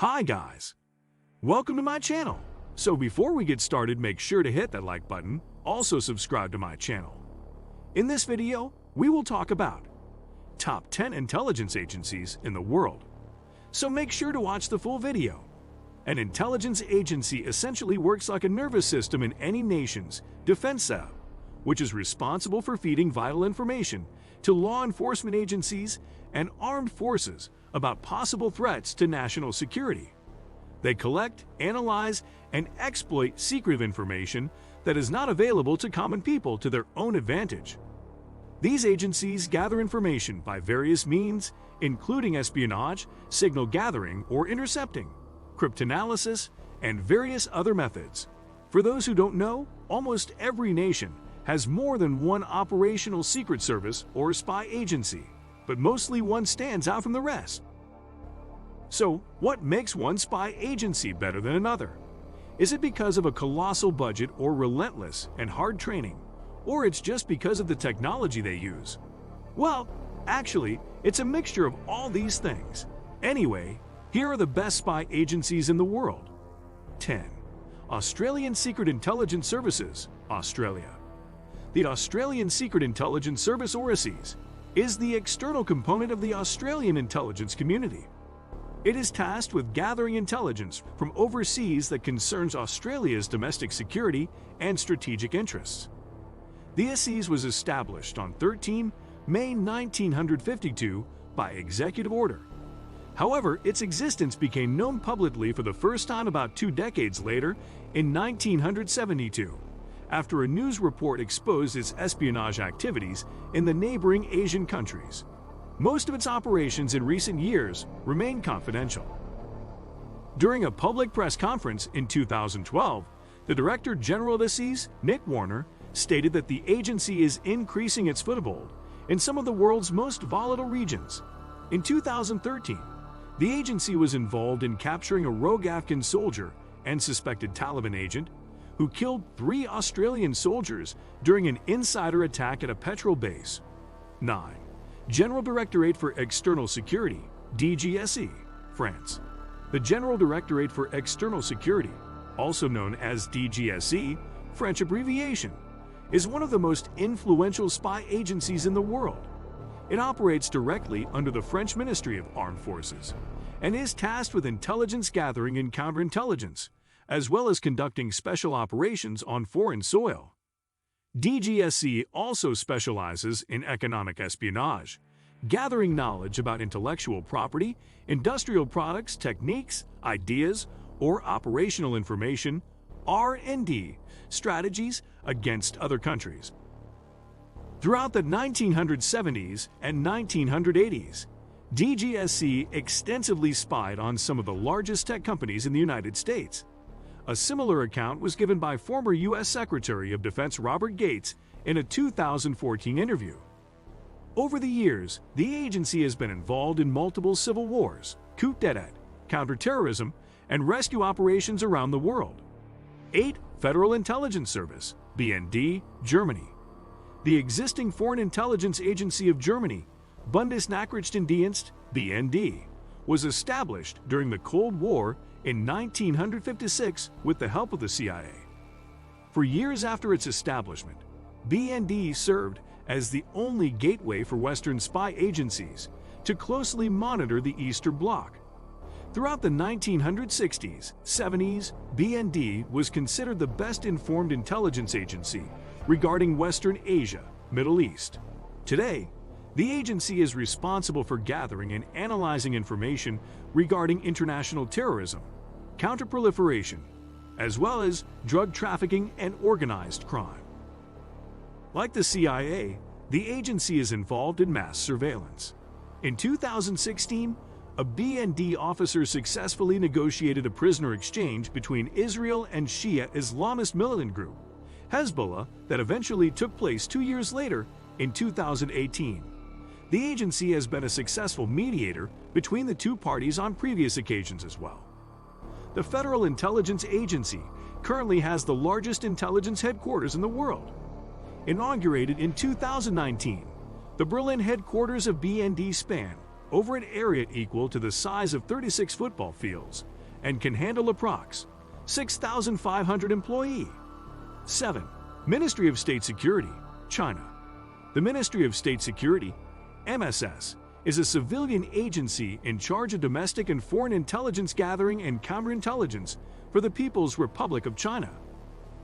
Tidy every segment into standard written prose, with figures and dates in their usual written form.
Hi guys! Welcome to my channel. So before we get started, make sure to hit that like button, also subscribe to my channel. In this video, we will talk about top 10 intelligence agencies in the world. So make sure to watch the full video. An intelligence agency essentially works like a nervous system in any nation's defense setup, which is responsible for feeding vital information to law enforcement agencies and armed forces about possible threats to national security. They collect, analyze, and exploit secret information that is not available to common people to their own advantage. These agencies gather information by various means, including espionage, signal gathering or intercepting, cryptanalysis, and various other methods. For those who don't know, almost every nation has more than one operational secret service or spy agency, but mostly one stands out from the rest. So, what makes one spy agency better than another? Is it because of a colossal budget or relentless and hard training? Or it's just because of the technology they use? Well, actually, it's a mixture of all these things. Anyway, here are the best spy agencies in the world. 10. Australian Secret Intelligence Services, Australia. The Australian Secret Intelligence Service, or ASIS, is the external component of the Australian intelligence community. It is tasked with gathering intelligence from overseas that concerns Australia's domestic security and strategic interests. The ASIS was established on 13 May 1952 by executive order. However, its existence became known publicly for the first time about 2 decades later, in 1972, after a news report exposed its espionage activities in the neighboring Asian countries. Most of its operations in recent years remain confidential. During a public press conference in 2012, the Director General of ASIS, Nick Warner, stated that the agency is increasing its foothold in some of the world's most volatile regions. In 2013, the agency was involved in capturing a rogue Afghan soldier and suspected Taliban agent who killed 3 Australian soldiers during an insider attack at a petrol base. 9. General Directorate for External Security, DGSE, France. The General Directorate for External Security, also known as DGSE, French abbreviation, is one of the most influential spy agencies in the world. It operates directly under the French Ministry of Armed Forces and is tasked with intelligence gathering and counterintelligence, as well as conducting special operations on foreign soil. DGSE also specializes in economic espionage, gathering knowledge about intellectual property, industrial products, techniques, ideas, or operational information, R&D, strategies against other countries. Throughout the 1970s and 1980s, DGSE extensively spied on some of the largest tech companies in the United States. A similar account was given by former U.S. Secretary of Defense Robert Gates in a 2014 interview. Over the years, the agency has been involved in multiple civil wars, coup d'etat, counterterrorism, and rescue operations around the world. 8. Federal Intelligence Service, BND, Germany. The existing Foreign Intelligence Agency of Germany, Bundesnachrichtendienst, BND, was established during the Cold War in 1956 with the help of the CIA. For years after its establishment, BND served as the only gateway for Western spy agencies to closely monitor the Eastern Bloc. Throughout the 1960s, 70s, BND was considered the best-informed intelligence agency regarding Western Asia, Middle East. Today, the agency is responsible for gathering and analyzing information regarding international terrorism, counterproliferation, as well as drug trafficking and organized crime. Like the CIA, the agency is involved in mass surveillance. In 2016, a BND officer successfully negotiated a prisoner exchange between Israel and Shia Islamist militant group, Hezbollah, that eventually took place 2 years later in 2018. The agency has been a successful mediator between the two parties on previous occasions as well. The Federal Intelligence Agency currently has the largest intelligence headquarters in the world. Inaugurated in 2019, the Berlin headquarters of BND span over an area equal to the size of 36 football fields and can handle approx. 6,500 employees. 7. Ministry of State Security, China. The Ministry of State Security, MSS, is a civilian agency in charge of domestic and foreign intelligence gathering and counterintelligence for the People's Republic of China.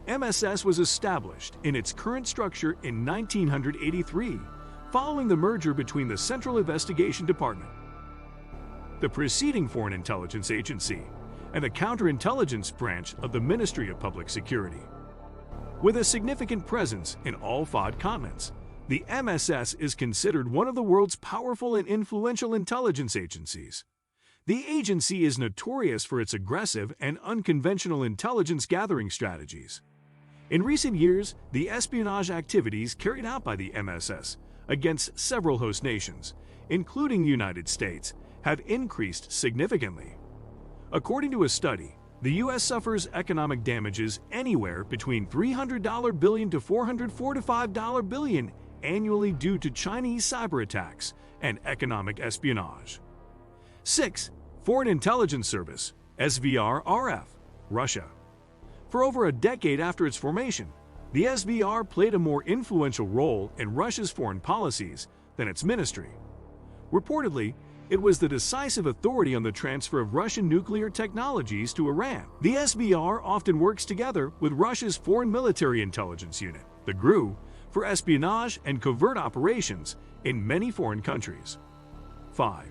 MSS was established in its current structure in 1983, following the merger between the Central Investigation Department, the preceding Foreign Intelligence Agency, and the counterintelligence branch of the Ministry of Public Security. With a significant presence in all 5 continents, the MSS is considered one of the world's powerful and influential intelligence agencies. The agency is notorious for its aggressive and unconventional intelligence gathering strategies. In recent years, the espionage activities carried out by the MSS against several host nations, including the United States, have increased significantly. According to a study, the U.S. suffers economic damages anywhere between $300 billion to $445 billion annually due to Chinese cyber attacks and economic espionage. 6. Foreign Intelligence Service, SVR-RF, Russia. For over a decade after its formation, the SVR played a more influential role in Russia's foreign policies than its ministry. Reportedly, it was the decisive authority on the transfer of Russian nuclear technologies to Iran. The SVR often works together with Russia's Foreign Military Intelligence Unit, the GRU, for espionage and covert operations in many foreign countries. 5.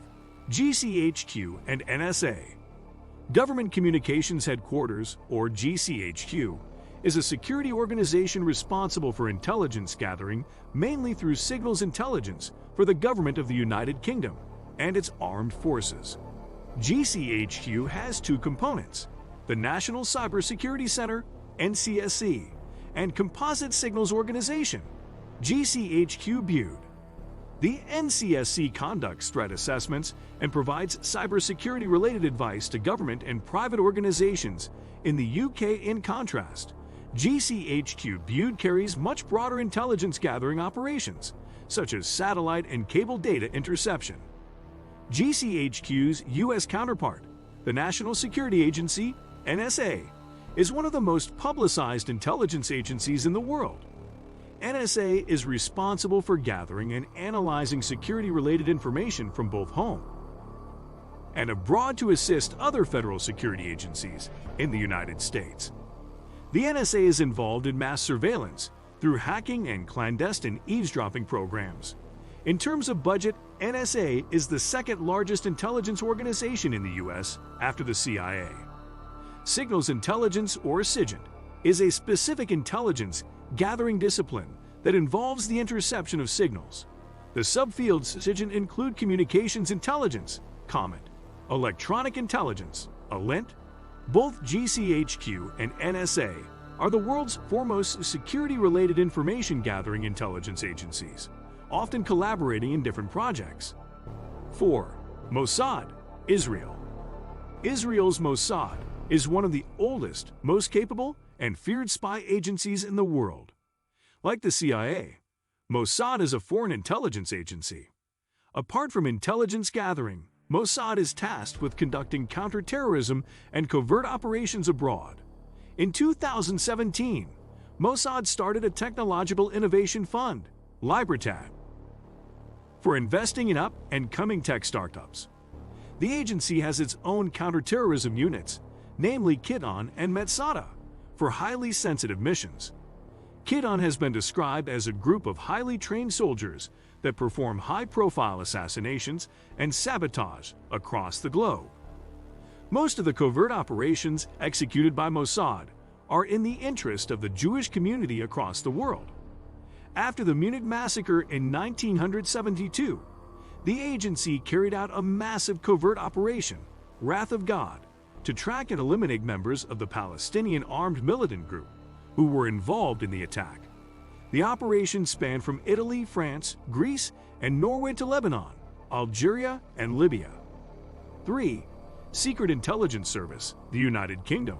GCHQ and NSA. Government Communications Headquarters, or GCHQ, is a security organization responsible for intelligence gathering mainly through signals intelligence for the government of the United Kingdom and its armed forces. GCHQ has 2 components: the National Cybersecurity Center, NCSC, and Composite Signals Organization, GCHQ BUD. The NCSC conducts threat assessments and provides cybersecurity-related advice to government and private organizations. In the UK, in contrast, GCHQ BUD carries much broader intelligence gathering operations, such as satellite and cable data interception. GCHQ's U.S. counterpart, the National Security Agency, NSA, is one of the most publicized intelligence agencies in the world. NSA is responsible for gathering and analyzing security-related information from both home and abroad to assist other federal security agencies in the United States. The NSA is involved in mass surveillance through hacking and clandestine eavesdropping programs. In terms of budget, NSA is the second largest intelligence organization in the U.S. after the CIA. Signals intelligence, or SIGINT, is a specific intelligence gathering discipline that involves the interception of signals. The subfields SIGINT include communications intelligence, COMINT, electronic intelligence, ELINT. Both GCHQ and NSA are the world's foremost security-related information gathering intelligence agencies, often collaborating in different projects. 4. Mossad, Israel. Israel's Mossad is one of the oldest, most capable, and feared spy agencies in the world. Like the CIA, Mossad is a foreign intelligence agency. Apart from intelligence gathering, Mossad is tasked with conducting counterterrorism and covert operations abroad. In 2017, Mossad started a technological innovation fund, Libertad, for investing in up and coming tech startups. The agency has its own counterterrorism units, namely Kidon and Metsada, for highly sensitive missions. Kidon has been described as a group of highly trained soldiers that perform high-profile assassinations and sabotage across the globe. Most of the covert operations executed by Mossad are in the interest of the Jewish community across the world. After the Munich massacre in 1972, the agency carried out a massive covert operation, Wrath of God, to track and eliminate members of the Palestinian armed militant group who were involved in the attack. The operation spanned from Italy, France, Greece, and Norway to Lebanon, Algeria, and Libya. 3. Secret Intelligence Service, the United Kingdom.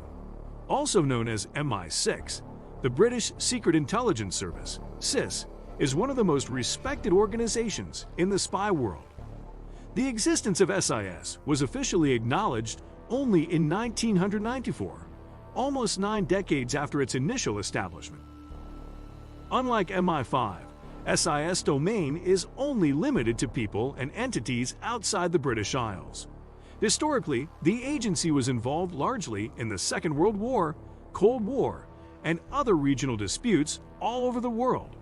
Also known as MI6, the British Secret Intelligence Service, SIS, is one of the most respected organizations in the spy world. The existence of SIS was officially acknowledged only in 1994, almost 9 decades after its initial establishment. Unlike MI5, SIS domain is only limited to people and entities outside the British Isles. Historically, the agency was involved largely in the Second World War, Cold War, and other regional disputes all over the world.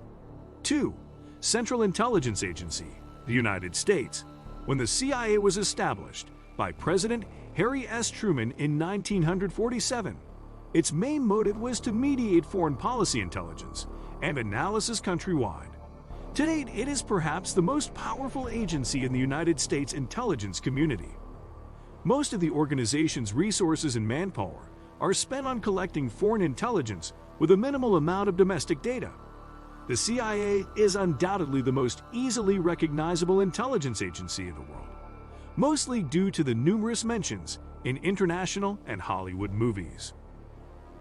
2. Central Intelligence Agency, the United States. When the CIA was established by President Harry S. Truman in 1947, its main motive was to mediate foreign policy intelligence and analysis countrywide. To date, it is perhaps the most powerful agency in the United States intelligence community. Most of the organization's resources and manpower are spent on collecting foreign intelligence with a minimal amount of domestic data. The CIA is undoubtedly the most easily recognizable intelligence agency in the world, mostly due to the numerous mentions in international and Hollywood movies.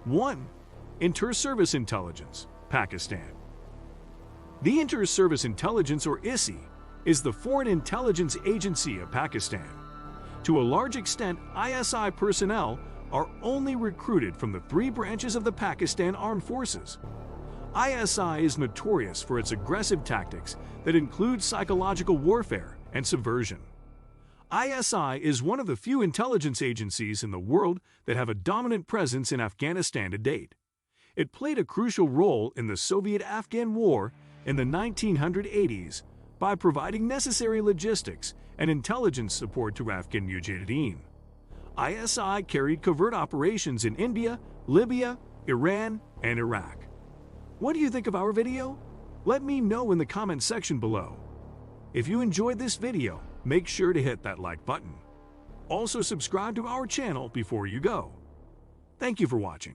1. Inter-Service Intelligence, Pakistan. The Inter-Service Intelligence, or ISI, is the foreign intelligence agency of Pakistan. To a large extent, ISI personnel are only recruited from the 3 branches of the Pakistan Armed Forces. ISI is notorious for its aggressive tactics that include psychological warfare and subversion. ISI is one of the few intelligence agencies in the world that have a dominant presence in Afghanistan to date. It played a crucial role in the Soviet-Afghan War in the 1980s by providing necessary logistics and intelligence support to Afghan mujahideen. ISI carried covert operations in India, Libya, Iran, and Iraq. What do you think of our video? Let me know in the comment section below. If you enjoyed this video, make sure to hit that like button. Also subscribe to our channel before you go. Thank you for watching.